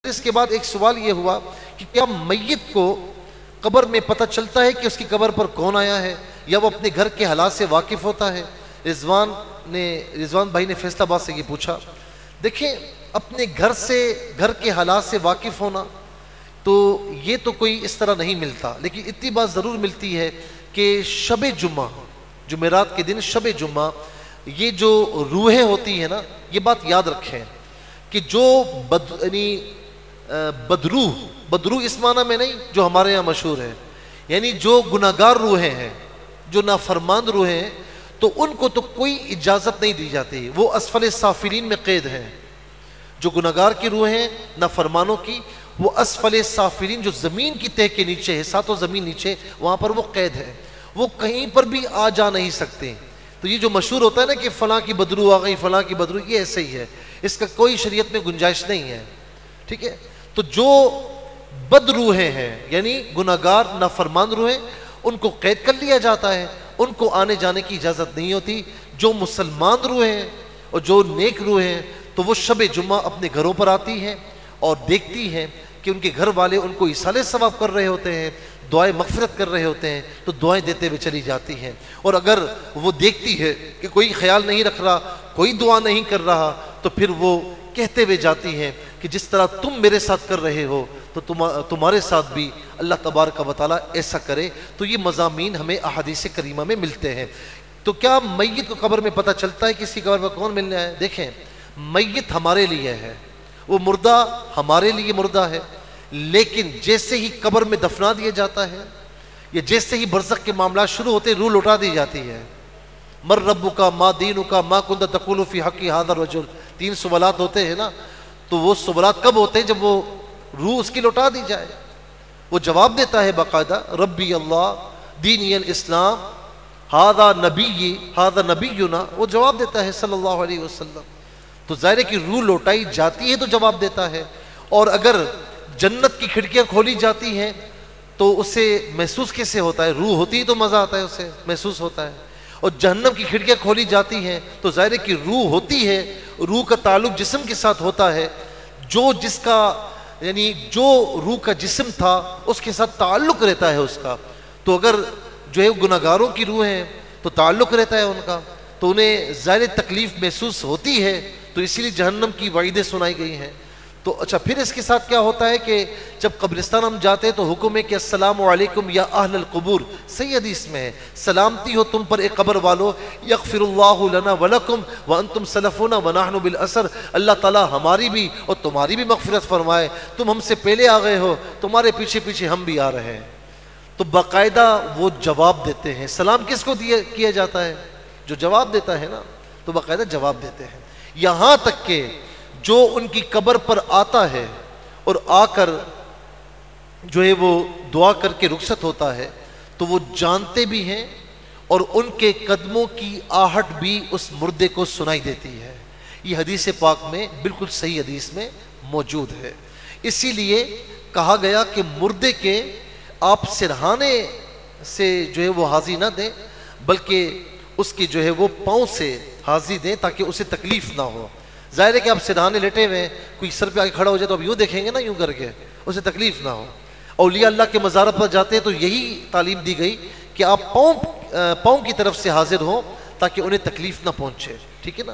फिर इसके बाद एक सवाल ये हुआ कि क्या मैयत को कब्र में पता चलता है कि उसकी कब्र पर कौन आया है, या वो अपने घर के हालात से वाकिफ़ होता है? रिजवान भाई ने फैसलाबाद से ये पूछा। देखें, अपने घर के हालात से वाकिफ़ होना तो ये तो कोई इस तरह नहीं मिलता, लेकिन इतनी बात ज़रूर मिलती है कि शब जुम्मा, जुमेरात के दिन शब जुम्मा, ये जो रूहें होती हैं ना, ये बात याद रखें कि जो बदरू इस माना में नहीं जो हमारे यहाँ मशहूर है, यानी जो गुनाहगार रूहें हैं, जो नाफरमान रूहें हैं, तो उनको तो कोई इजाज़त नहीं दी जाती, वो असफल साफिलीन में कैद हैं। जो गुनाहगार की रूहें हैं, नाफरमानों की, वो असफल साफिलीन, जो ज़मीन की तह के नीचे है, सातों ज़मीन नीचे, वहाँ पर वो कैद है, वो कहीं पर भी आ जा नहीं सकते। तो ये जो मशहूर होता है ना कि फ़लाँ की बदरू आ गई, फ़लाँ की बदरू, ये ऐसे ही है, इसका कोई शरीयत में गुंजाइश नहीं है। ठीक है, तो जो बद रूहें हैं, यानी गुनाहगार नाफरमान रूहें, उनको कैद कर लिया जाता है, उनको आने जाने की इजाज़त नहीं होती। जो मुसलमान रूहें हैं और जो नेक रूहें हैं, तो वो शब जुम्मा अपने घरों पर आती हैं और देखती हैं कि उनके घर वाले उनको इसाले सवाब कर रहे होते हैं, दुआएं मग़फ़िरत कर रहे होते हैं, तो दुआएं देते हुए चली जाती हैं। और अगर वो देखती है कि कोई ख्याल नहीं रख रहा, कोई दुआ नहीं कर रहा, तो फिर वो कहते हुए जाती हैं कि जिस तरह तुम मेरे साथ कर रहे हो, तो तुम्हारे साथ भी अल्लाह तबारक व तआला ऐसा करे। तो ये मज़ामीन हमें अहादीस करीमा में मिलते हैं। तो क्या मैयत को कब्र में पता चलता है किसी कब्र में कौन मिलने आया? देखें, मैयत हमारे लिए है, वो मुर्दा हमारे लिए मुर्दा है, लेकिन जैसे ही कब्र में दफना दिया जाता है, या जैसे ही बरज़ख के मामला शुरू होते, रूह लौटा दी जाती है। मर रब्बुका मा दीनुका मा कुंत तक़ूलु फ़ी हक़्क़ि हाज़ा रजुल, 3 सवालात होते हैं ना, तो वो सवालात कब होते हैं? जब वो रूह उसकी लौटा दी जाए। वो जवाब देता है बाकायदा, रब्बी अल्लाह दीनी अल इस्लाम हाज़ा नबीयुना, वो जवाब देता है सल्लल्लाहु अलैहि वसल्लम। तो ज़ाहिर है कि रूह लौटाई जाती है तो जवाब देता है। और अगर जन्नत की खिड़कियां खोली जाती हैं तो उसे महसूस कैसे होता है? रूह होती ही तो मज़ा आता है, उसे महसूस होता है। और जहन्नम की खिड़कियां खोली जाती हैं तो ज़ाहिर है कि रूह होती है, रूह का ताल्लुक जिस्म के साथ होता है, यानी जो रूह का जिस्म था उसके साथ ताल्लुक रहता है उसका। तो अगर जो है गुनाहगारों की रूह है तो ताल्लुक रहता है उनका, तो उन्हें ज़ाहिर तकलीफ़ महसूस होती है, तो इसीलिए जहन्नम की वाइदें सुनाई गई हैं। तो अच्छा, फिर इसके साथ क्या होता है कि जब कब्रिस्तान हम जाते हैं तो हुक्म है कि अस्सलामु अलैकुम या अहलल क़ुबूर, सही हदीस में है, सलामती हो तुम पर एक कब्र वालो, यग़फ़िरुल्लाहु लना व लकुम व अंतुम सलफ़ुना व नहनु बिल असर, अल्लाह ताला हमारी भी और तुम्हारी भी मग़फ़िरत फरमाए, तुम हमसे पहले आ गए हो, तुम्हारे पीछे पीछे हम भी आ रहे हैं। तो बाकायदा वो जवाब देते हैं। सलाम किसको किया जाता है? जो जवाब देता है ना, तो बाकायदा जवाब देते हैं। यहाँ तक के जो उनकी कब्र पर आता है और आकर जो है वो दुआ करके रुखसत होता है, तो वो जानते भी हैं और उनके कदमों की आहट भी उस मुर्दे को सुनाई देती है। ये हदीस पाक में बिल्कुल सही हदीस में मौजूद है। इसीलिए कहा गया कि मुर्दे के आप सिरहाने से जो है वो हाजी ना दें, बल्कि उसकी जो है वो पाँव से हाजी दें ताकि उसे तकलीफ़ ना हो। ज़ाहिर है कि आप सिरहाने लेटे हुए हैं, कोई सर पे आके खड़ा हो जाए तो आप यूँ देखेंगे ना, यूँ करके, उसे तकलीफ़ ना हो। औलिया अल्लाह के मज़ारत पर जाते हैं तो यही तालीम दी गई कि आप पाँव की तरफ से हाजिर हों ताकि उन्हें तकलीफ़ ना पहुँचे। ठीक है ना।